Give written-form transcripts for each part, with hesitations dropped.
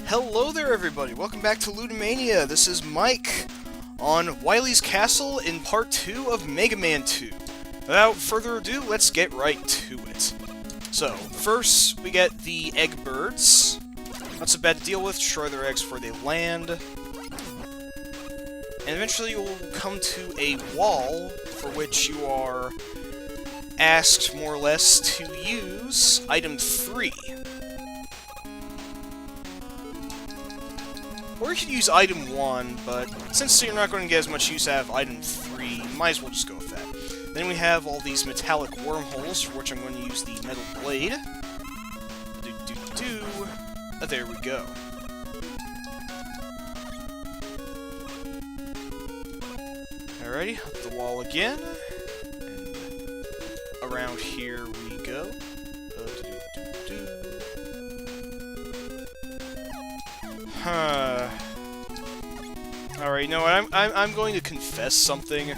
Hello there, everybody. Welcome back to Luda Mania. This is Mike on Wily's Castle in Part 2 of Mega Man 2. Without further ado, let's get right to it. So, first, we get the egg birds. Not so bad to deal with. Destroy their eggs before they land. And eventually you will come to a wall for which you are asked, more or less, to use item 3. Or you could use item 1, but since you're not going to get as much use out of item 3, you might as well just go with that. Then we have all these metallic wormholes, for which I'm going to use the metal blade. There we go. Alrighty, up the wall again. And around here we go. Alright, you know what, I'm going to confess something.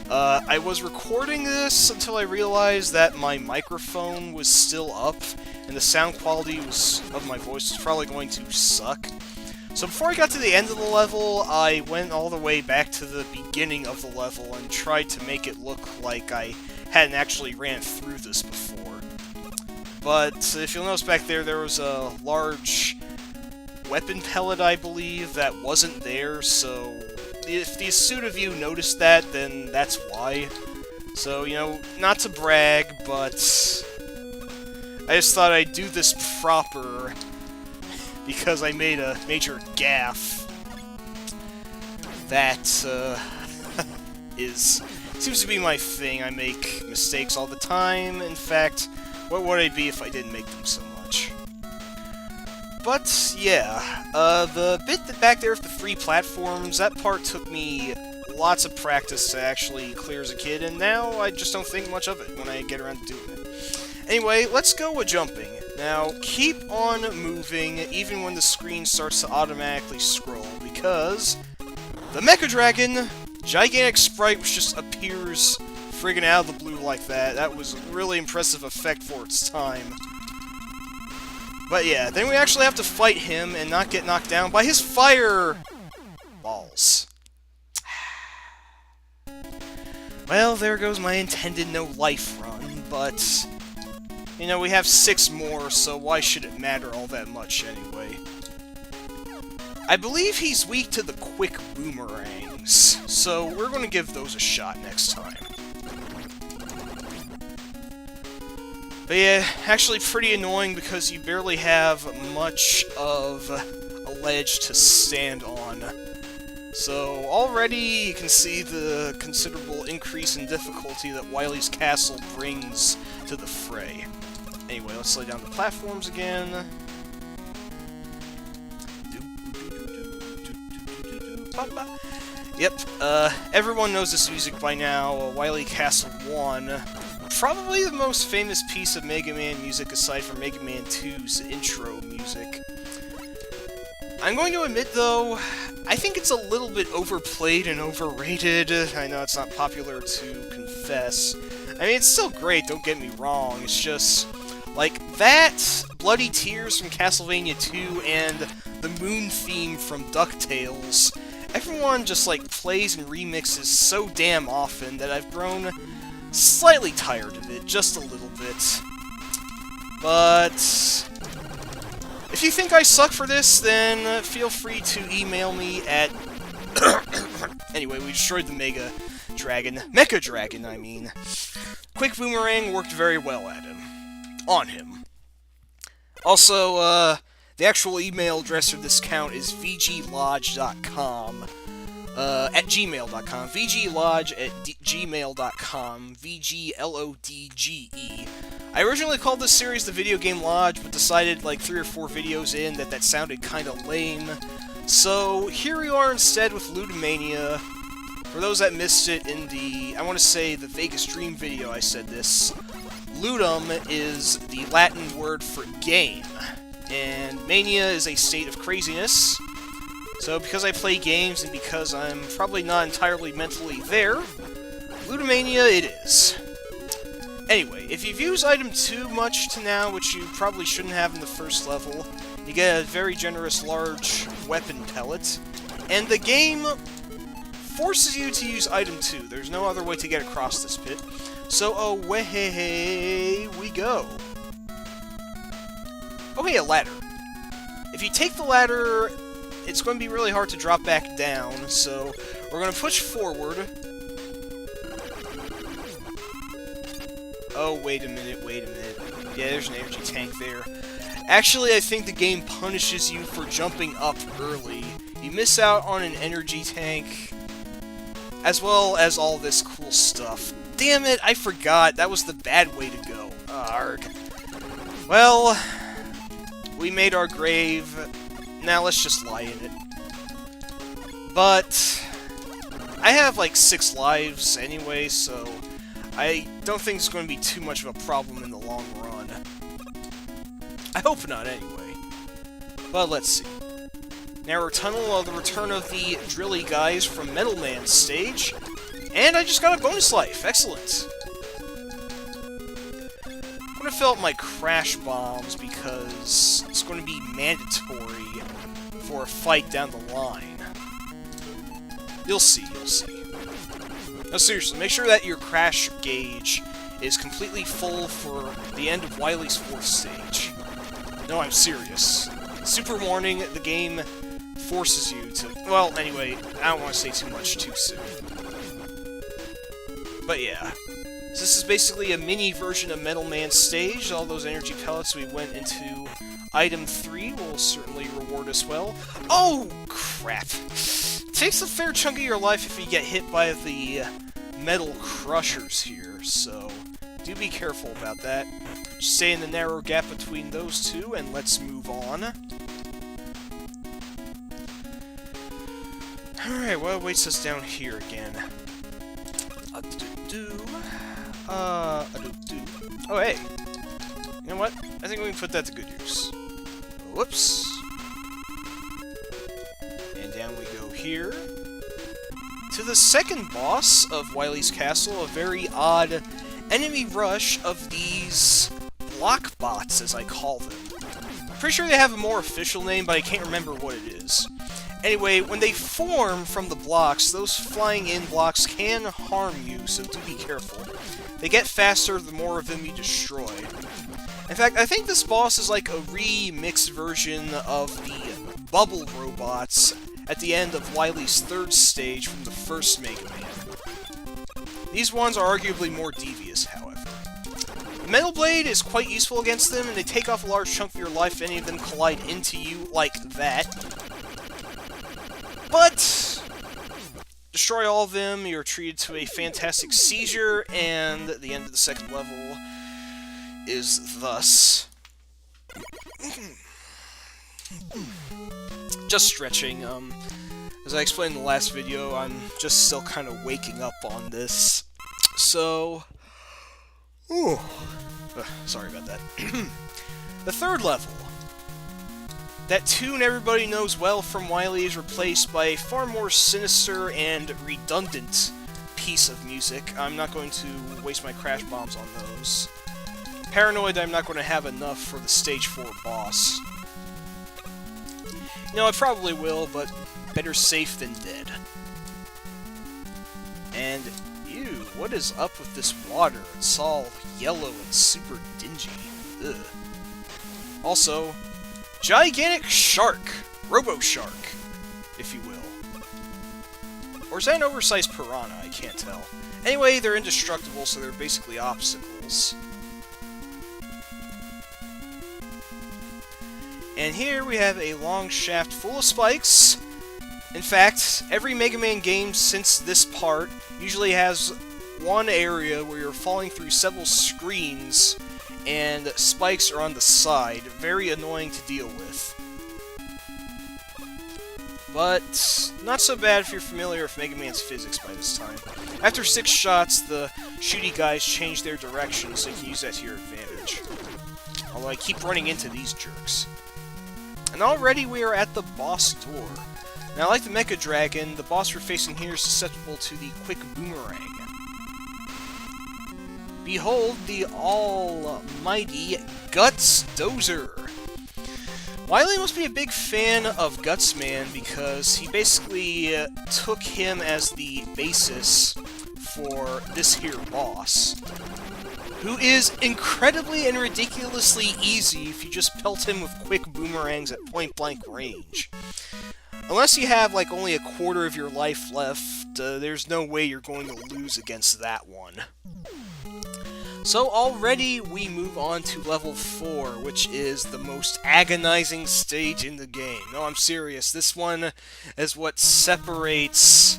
I was recording this until I realized that my microphone was still up, and the sound quality of my voice was probably going to suck. So before I got to the end of the level, I went all the way back to the beginning of the level and tried to make it look like I hadn't actually ran through this before. But if you'll notice back there, there was a large weapon pellet, I believe, that wasn't there, so if the astute of you noticed that, then that's why. So, you know, not to brag, but I just thought I'd do this proper because I made a major gaffe. That, seems to be my thing. I make mistakes all the time. In fact, what would I be if I didn't make them so much? But, yeah, the bit back there with the 3 platforms, that part took me lots of practice to actually clear as a kid, and now I just don't think much of it when I get around to doing it. Anyway, let's go with jumping. Now, keep on moving even when the screen starts to automatically scroll, because the Mecha Dragon, gigantic sprite, which just appears friggin' out of the blue like that. That was a really impressive effect for its time. But yeah, then we actually have to fight him and not get knocked down by his fire balls. Well, there goes my intended no-life run, but you know, we have 6 more, so why should it matter all that much anyway? I believe he's weak to the quick boomerangs, so we're going to give those a shot next time. But yeah, actually pretty annoying because you barely have much of a ledge to stand on. So already you can see the considerable increase in difficulty that Wily's Castle brings to the fray. Anyway, let's lay down the platforms again. Yep, everyone knows this music by now, Wily Castle 1. Probably the most famous piece of Mega Man music aside from Mega Man 2's intro music. I'm going to admit, though, I think it's a little bit overplayed and overrated. I know it's not popular to confess. I mean, it's still great, don't get me wrong. It's just, like, that, Bloody Tears from Castlevania 2, and the Moon theme from DuckTales, everyone just, like, plays and remixes so damn often that I've grown slightly tired of it, just a little bit. But if you think I suck for this, then feel free to email me at... Anyway, we destroyed the Mecha Dragon, I mean. Quick Boomerang worked very well at him. On him. Also, the actual email address for this count is vglodge.com. At gmail.com, vglodge@gmail.com, VGLODGE. I originally called this series the Video Game Lodge, but decided like 3 or 4 videos in that sounded kinda lame. So here we are instead with Luda Mania. For those that missed it in the, I want to say the Vegas Dream video I said this, ludum is the Latin word for game, and mania is a state of craziness. So, because I play games, and because I'm probably not entirely mentally there, Luda Mania it is. Anyway, if you've used item 2 much to now, which you probably shouldn't have in the first level, You get a very generous large weapon pellet, and the game forces you to use item 2. There's no other way to get across this pit. So away we go. Okay, a ladder. If you take the ladder, it's going to be really hard to drop back down, so we're going to push forward. Oh, wait a minute. Yeah, there's an energy tank there. Actually, I think the game punishes you for jumping up early. You miss out on an energy tank, as well as all this cool stuff. Damn it, I forgot. That was the bad way to go. Arg. Well, we made our grave. Now let's just lie in it. But I have like 6 lives anyway, so I don't think it's going to be too much of a problem in the long run. I hope not, anyway. But let's see. Narrow tunnel of the return of the drilly guys from Metal Man's stage. And I just got a bonus life. Excellent. I'm going to fill up my crash bombs because it's going to be mandatory for a fight down the line. You'll see, you'll see. No, seriously, make sure that your crash gauge is completely full for the end of Wily's 4th stage. No, I'm serious. Super warning, the game forces you to... Well, anyway, I don't want to say too much too soon. But yeah. So this is basically a mini version of Metal Man's stage. All those energy pellets we went into item 3 will certainly reward us well. Oh, crap. Takes a fair chunk of your life if you get hit by the metal crushers here, so do be careful about that. Just stay in the narrow gap between those two, and let's move on. Alright, what awaits us down here again? Oh, hey. You know what? I think we can put that to good use. Whoops. And down we go here. To the second boss of Wily's Castle, a very odd enemy rush of these block bots, as I call them. I'm pretty sure they have a more official name, but I can't remember what it is. Anyway, when they form from the blocks, those flying in blocks can harm you, so do be careful. They get faster the more of them you destroy. In fact, I think this boss is like a remixed version of the bubble robots at the end of Wily's 3rd stage from the first Mega Man. These ones are arguably more devious, however. The Metal Blade is quite useful against them, and they take off a large chunk of your life if any of them collide into you like that. But destroy all of them, you're treated to a fantastic seizure, and the end of the second level is thus. Just stretching. As I explained in the last video, I'm just still kind of waking up on this. So... Ooh. Sorry about that. The third level. That tune everybody knows well from Wily is replaced by a far more sinister and redundant piece of music. I'm not going to waste my crash bombs on those. Paranoid I'm not going to have enough for the stage 4 boss. You know, I probably will, but better safe than dead. And, ew, what is up with this water? It's all yellow and super dingy. Ugh. Also, gigantic shark! Robo Shark, if you will. Or is that an oversized piranha? I can't tell. Anyway, they're indestructible, so they're basically obstacles. And here we have a long shaft full of spikes. In fact, every Mega Man game since this part usually has one area where you're falling through several screens and spikes are on the side. Very annoying to deal with. But not so bad if you're familiar with Mega Man's physics by this time. After 6 shots, the shooty guys change their direction, so you can use that to your advantage. Although I keep running into these jerks. And already we are at the boss door. Now, like the Mecha Dragon, the boss we're facing here is susceptible to the quick boomerang. Behold the almighty Guts Dozer! Wily must be a big fan of Gutsman because he basically took him as the basis for this here boss, who is incredibly and ridiculously easy if you just pelt him with quick boomerangs at point-blank range. Unless you have, like, only a quarter of your life left, there's no way you're going to lose against that one. So already we move on to level 4, which is the most agonizing stage in the game. No, I'm serious. This one is what separates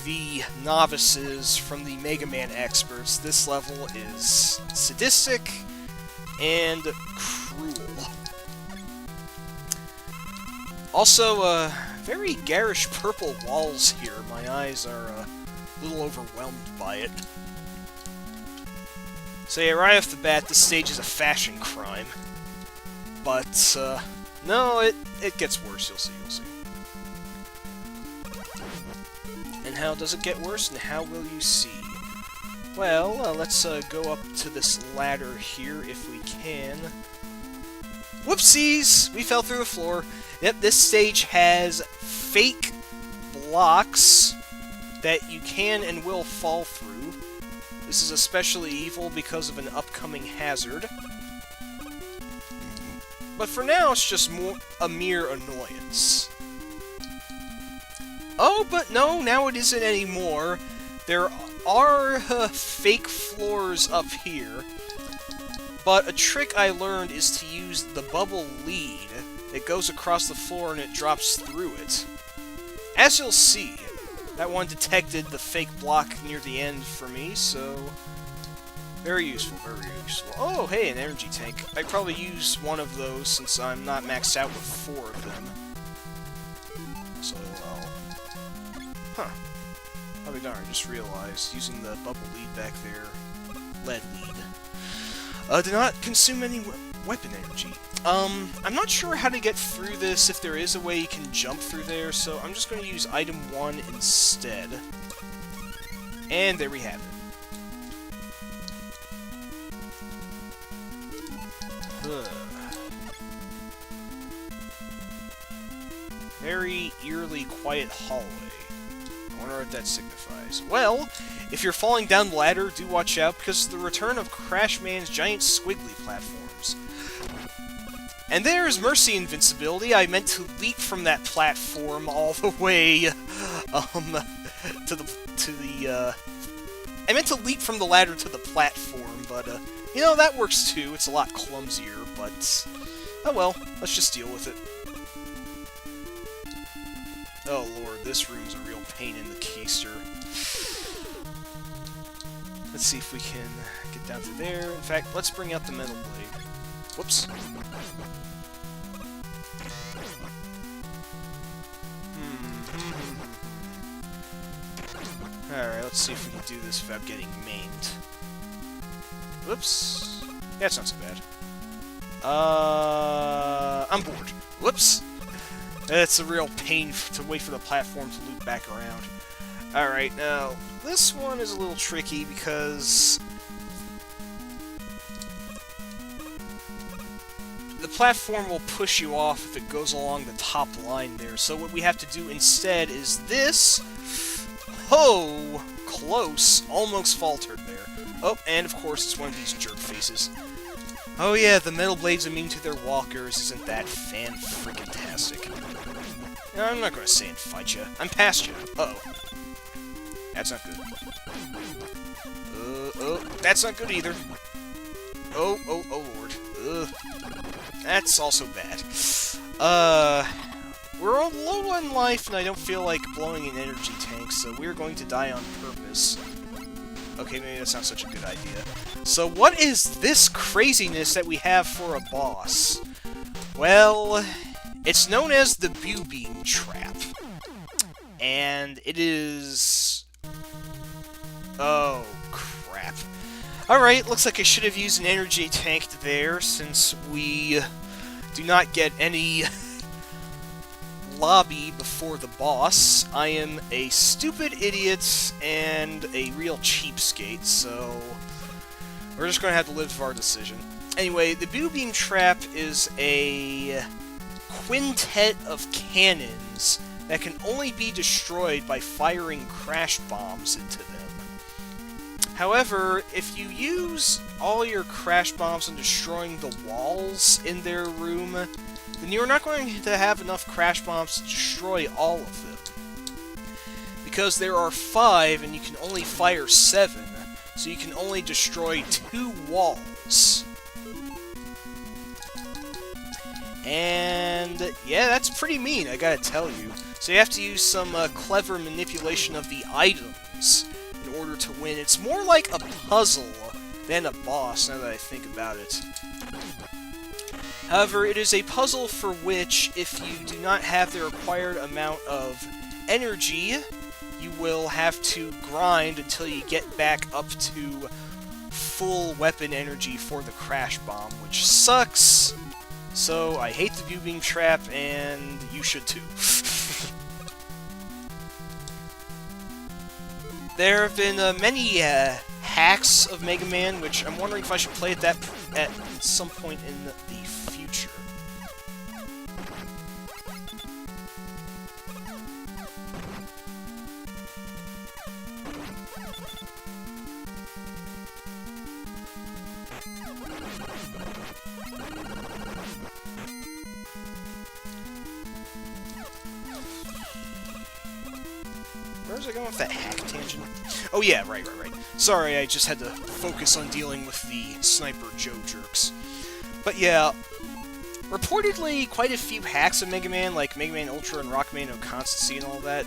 the novices from the Mega Man experts. This level is sadistic and cruel. Also, very garish purple walls here. My eyes are a little overwhelmed by it. So yeah, right off the bat, this stage is a fashion crime. But, no, it gets worse, you'll see, And how does it get worse, and how will you see? Well, let's go up to this ladder here, if we can. Whoopsies! We fell through the floor. Yep, this stage has fake blocks that you can and will fall through. This is especially evil because of an upcoming hazard. But for now, it's just a mere annoyance. Oh, but no, now it isn't anymore. There are fake floors up here. But a trick I learned is to use the bubble lead. It goes across the floor and it drops through it. As you'll see, that one detected the fake block near the end for me, so very useful, very useful. Oh, hey, an energy tank. I probably use one of those since I'm not maxed out with 4 of them. So, huh. I'll be darned, I just realized, using the bubble lead back there, lead lead, did not consume any weapon energy. I'm not sure how to get through this, if there is a way you can jump through there, so I'm just going to use item 1 instead. And there we have it. Very eerily quiet hallway. I wonder what that signifies. Well, if you're falling down the ladder, do watch out, because the return of Crash Man's giant squiggly platforms. And there's Mercy invincibility. I meant to leap from that platform all the way, I meant to leap from the ladder to the platform, but, you know, that works too. It's a lot clumsier, but, oh well, let's just deal with it. Oh lord, this room's a real pain in the keister. Let's see if we can get down to there. In fact, let's bring out the metal blade. Whoops. Alright, let's see if we can do this without getting maimed. Whoops. That's not so bad. I'm bored. Whoops. It's a real pain to wait for the platform to loop back around. Alright, now, this one is a little tricky because the platform will push you off if it goes along the top line there. So what we have to do instead is this. Oh, close. Almost faltered there. Oh, and of course it's one of these jerk faces. Oh yeah, the metal blade's immune to their walkers. Isn't that fan-frickin-tastic? No, I'm not gonna say and fight you. I'm past you. Uh-oh. That's not good. Oh, that's not good either. Oh lord. That's also bad. We're low on life, and I don't feel like blowing an energy tank, so we're going to die on purpose. Okay, maybe that's not such a good idea. So what is this craziness that we have for a boss? Well, it's known as the Beam Trap. And it is... oh, crap. Alright, looks like I should have used an energy tank there, since we do not get any lobby before the boss. I am a stupid idiot and a real cheapskate, so we're just going to have to live with our decision. Anyway, the Beam Trap is a quintet of cannons that can only be destroyed by firing crash bombs into them. However, if you use all your crash bombs on destroying the walls in their room, then you're not going to have enough crash bombs to destroy all of them. Because there are 5 and you can only fire 7, so you can only destroy 2 walls. And yeah, that's pretty mean, I gotta tell you. So you have to use some clever manipulation of the items in order to win. It's more like a puzzle than a boss, now that I think about it. However, it is a puzzle for which, if you do not have the required amount of energy, you will have to grind until you get back up to full weapon energy for the crash bomb, which sucks. So, I hate the view beam trap, and you should too. There have been many hacks of Mega Man, which I'm wondering if I should play at some point in the future. Where was I going with that hack tangent? Oh yeah, right. Sorry, I just had to focus on dealing with the Sniper Joe jerks. But yeah, reportedly quite a few hacks of Mega Man, like Mega Man Ultra and Rockman No Constancy and all that,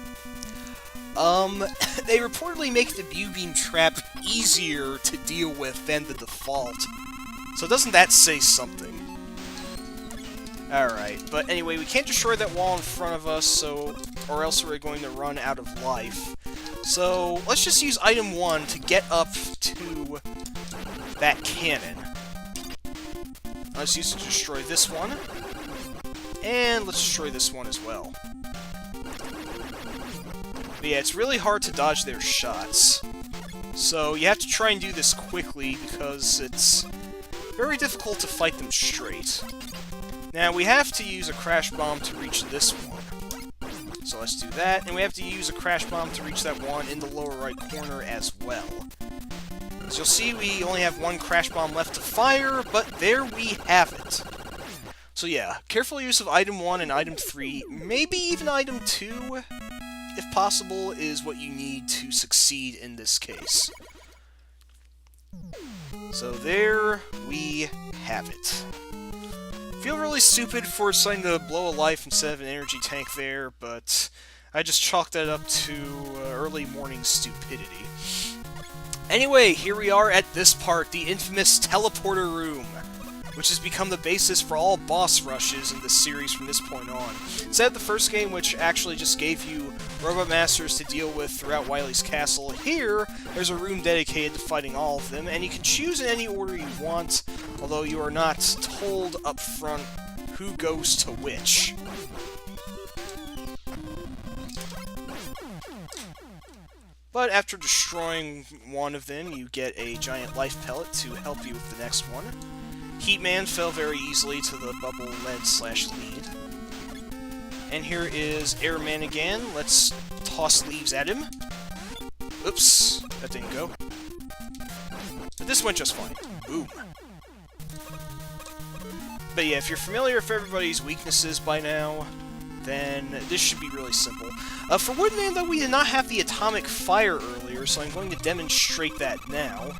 they reportedly make the view beam trap easier to deal with than the default. So doesn't that say something? Alright, but anyway, we can't destroy that wall in front of us, or else we're going to run out of life. So, let's just use item 1 to get up to that cannon. Let's use it to destroy this one. And let's destroy this one as well. But yeah, it's really hard to dodge their shots. So, you have to try and do this quickly, because it's very difficult to fight them straight. Now, we have to use a crash bomb to reach this one. So let's do that, and we have to use a crash bomb to reach that one in the lower right corner as well. As you'll see, we only have 1 crash bomb left to fire, but there we have it. So yeah, careful use of item 1 and item 3, maybe even item 2, if possible, is what you need to succeed in this case. So there we have it. Feel really stupid for deciding to blow a life instead of an energy tank there, but I just chalked that up to early morning stupidity. Anyway, here we are at this part, the infamous teleporter room, which has become the basis for all boss rushes in this series from this point on. Instead of the first game, which actually just gave you robot masters to deal with throughout Wily's Castle, here, there's a room dedicated to fighting all of them, and you can choose in any order you want, although you are not told up front who goes to which. But after destroying one of them, you get a giant life pellet to help you with the next one. Heatman fell very easily to the bubble lead/lead. And here is Airman again. Let's toss leaves at him. Oops, that didn't go. But this went just fine. Boom. But yeah, if you're familiar with everybody's weaknesses by now, then this should be really simple. For Woodman, though, we did not have the atomic fire earlier, so I'm going to demonstrate that now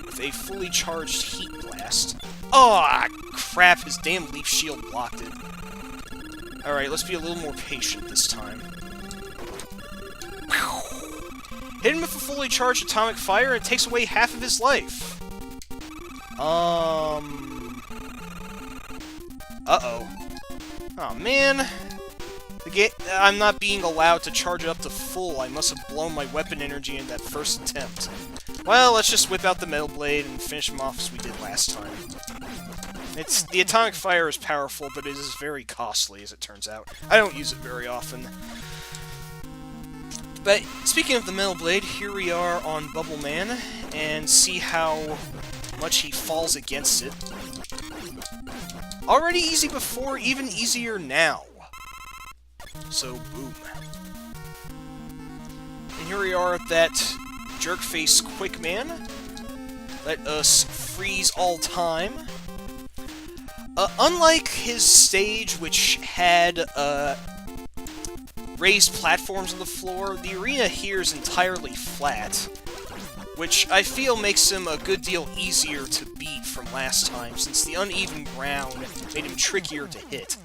with a fully charged heat blast. Oh, crap, his damn leaf shield blocked it. Alright, let's be a little more patient this time. Hit him with a fully charged atomic fire, and it takes away half of his life. Uh-oh. Oh, man. I'm not being allowed to charge it up to full. I must have blown my weapon energy in that first attempt. Well, let's just whip out the metal blade and finish him off as we did last time. The atomic fire is powerful, but it is very costly, as it turns out. I don't use it very often. But speaking of the metal blade, here we are on Bubble Man, and see how much he falls against it. Already easy before, even easier now. So, boom. And here we are at that jerk-face quick man. Let us freeze all time. Unlike his stage, which had raised platforms on the floor, the arena here is entirely flat, which I feel makes him a good deal easier to beat from last time, since the uneven ground made him trickier to hit.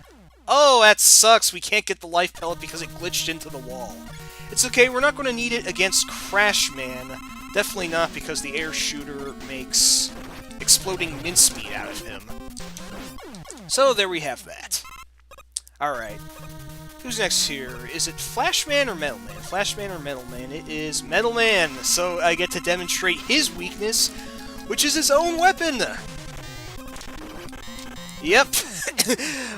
Oh, that sucks! We can't get the life pellet because it glitched into the wall. It's okay, we're not going to need it against Crash Man. Definitely not, because the air shooter makes exploding mincemeat out of him. So there we have that. Alright. Who's next here? Is it Flashman or Metal Man? Flashman or Metal Man? It is Metal Man, so I get to demonstrate his weakness, which is his own weapon! Yep.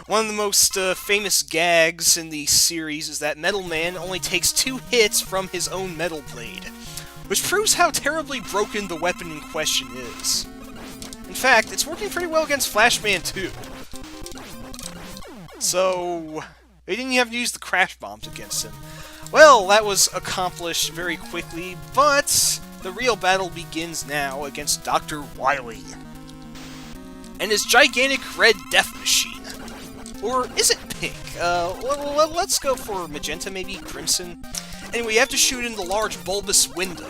One of the most famous gags in the series is that Metal Man only takes 2 hits from his own metal blade, which proves how terribly broken the weapon in question is. In fact, it's working pretty well against Flashman too. So, they didn't even have to use the crash bombs against him. Well, that was accomplished very quickly, but the real battle begins now against Dr. Wily and his gigantic red death machine. Or is it pink? Let's go for magenta, maybe? Crimson? Anyway, you have to shoot in the large bulbous window.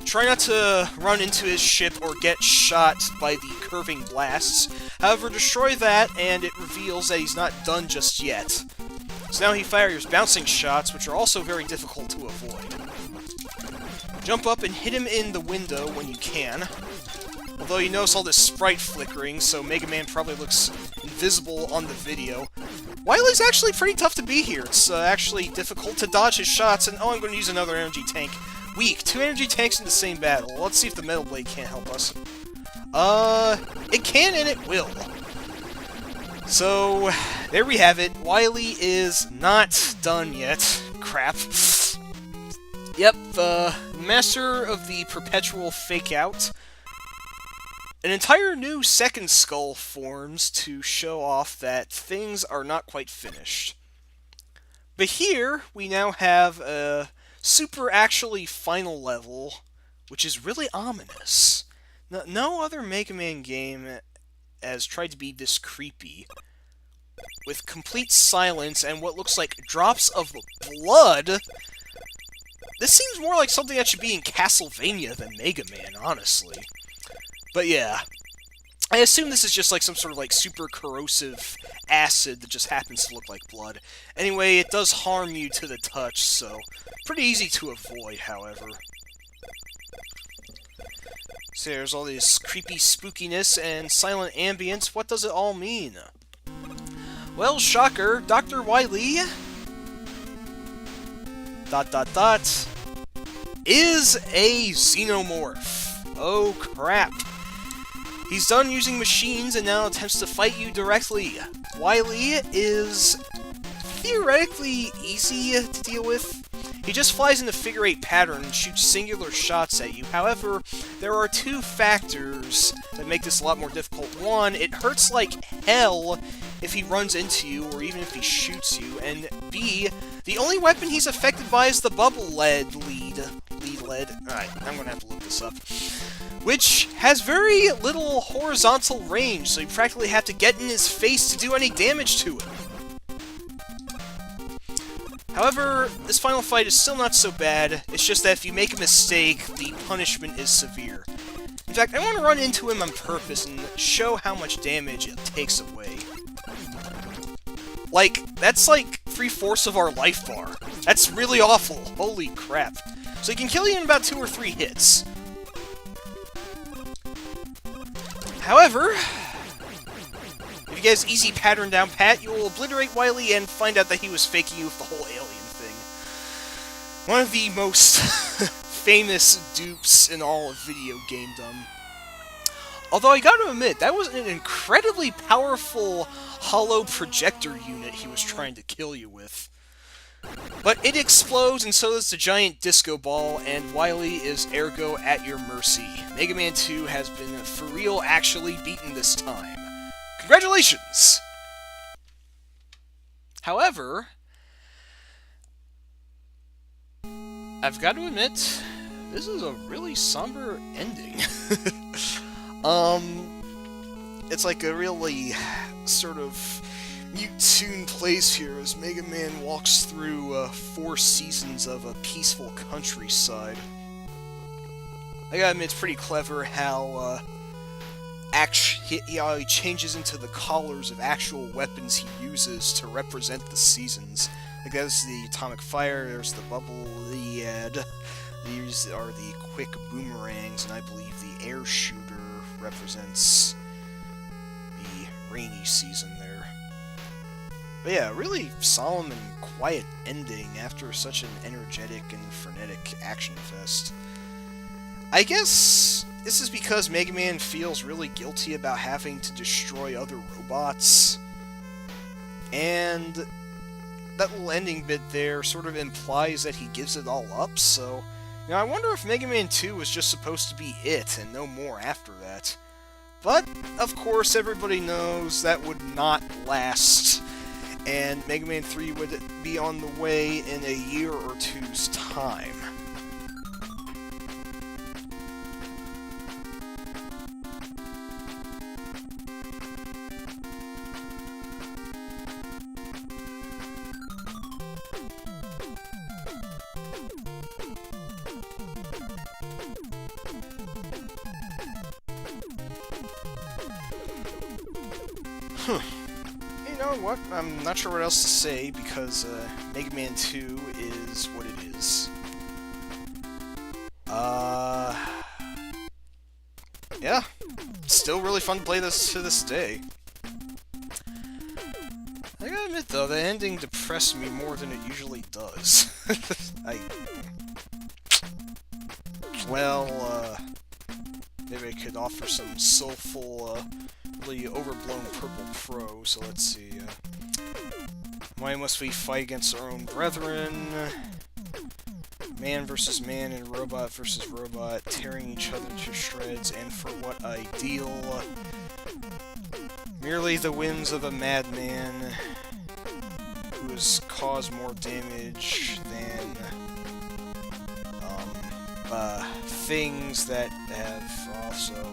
Try not to run into his ship or get shot by the curving blasts. However, destroy that, and it reveals that he's not done just yet. So now he fires bouncing shots, which are also very difficult to avoid. Jump up and hit him in the window when you can. Although you notice all this sprite flickering, so Mega Man probably looks invisible on the video. Wily's actually pretty tough to beat here. It's actually difficult to dodge his shots, and oh, I'm going to use another energy tank. Weak. 2 energy tanks in the same battle. Let's see if the Metal Blade can't help us. It can and it will. So, there we have it. Wily is not done yet. Crap. Yep, master of the perpetual fake-out. An entire new second skull forms to show off that things are not quite finished. But here, we now have a super actually final level, which is really ominous. No other Mega Man game has tried to be this creepy. With complete silence and what looks like drops of blood. This seems more like something that should be in Castlevania than Mega Man, honestly. But yeah, I assume this is just like some sort of like super corrosive acid that just happens to look like blood. Anyway, it does harm you to the touch, so pretty easy to avoid, however. So there's all this creepy spookiness and silent ambience. What does it all mean? Well, shocker, Dr. Wily... ... is a xenomorph. Oh crap. He's done using machines and now attempts to fight you directly. Wily is theoretically easy to deal with. He just flies in a figure-8 pattern and shoots singular shots at you. However, there are 2 factors that make this a lot more difficult. One, it hurts like hell if he runs into you or even if he shoots you. And B, the only weapon he's affected by is the bubble lead. Alright, I'm gonna have to look this up. Which has very little horizontal range, so you practically have to get in his face to do any damage to him. However, this final fight is still not so bad. It's just that if you make a mistake, the punishment is severe. In fact, I want to run into him on purpose and show how much damage it takes away. Like, that's like 3/4 of our life bar. That's really awful. Holy crap. So he can kill you in about 2 or 3 hits. However, if you get his easy pattern down pat, you'll obliterate Wily and find out that he was faking you with the whole alien thing. One of the most famous dupes in all of video gamedom. Although I gotta admit, that was an incredibly powerful hollow projector unit he was trying to kill you with. But it explodes, and so does the giant disco ball, and Wily is ergo at your mercy. Mega Man 2 has been, for real, actually beaten this time. Congratulations! However, I've got to admit, this is a really somber ending. It's like a really sort of mute tune plays here as Mega Man walks through 4 seasons of a peaceful countryside. I gotta admit, it's pretty clever how he changes into the collars of actual weapons he uses to represent the seasons. Like, there's the atomic fire, there's the bubble liad, these are the quick boomerangs, and I believe the air shooter represents the rainy season there. But yeah, really solemn and quiet ending after such an energetic and frenetic action fest. I guess this is because Mega Man feels really guilty about having to destroy other robots, and that little ending bit there sort of implies that he gives it all up, so I wonder if Mega Man 2 was just supposed to be it and no more after that. But, of course, everybody knows that would not last, and Mega Man 3 would be on the way in a year or two's time. You know what? I'm not sure what else to say because Mega Man 2 is what it is. Yeah. Still really fun to play this to this day. I gotta admit though, the ending depressed me more than it usually does. Maybe I could offer some soulful, really overblown purple pro, so let's see. Why must we fight against our own brethren? Man versus man and robot versus robot, tearing each other to shreds, and for what ideal? Merely the whims of a madman who has caused more damage than things that have also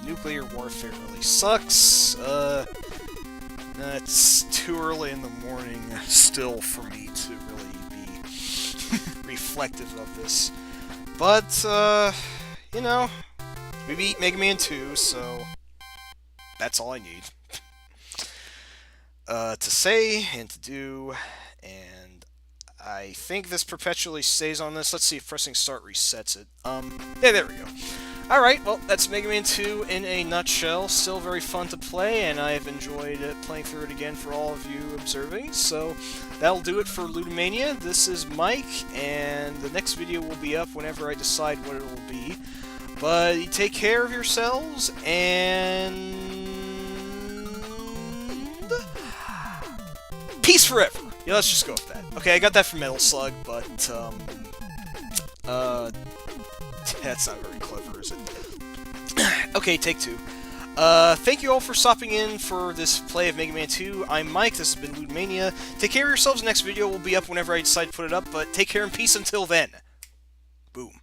nuclear warfare really sucks. It's too early in the morning still for me to really be reflective of this. But, we beat Mega Man 2, so that's all I need to say and to do, and I think this perpetually stays on this. Let's see if pressing start resets it. Yeah, there we go. Alright, well, that's Mega Man 2 in a nutshell. Still very fun to play, and I've enjoyed playing through it again for all of you observing. So, that'll do it for Luda Mania. This is Mike, and the next video will be up whenever I decide what it will be. But you take care of yourselves, and peace forever! Yeah, let's just go with that. Okay, I got that from Metal Slug, but, that's not very clever, is it? Okay, take 2. Thank you all for stopping in for this play of Mega Man 2. I'm Mike, this has been Luda Mania. Take care of yourselves, the next video will be up whenever I decide to put it up, but take care and peace until then. Boom.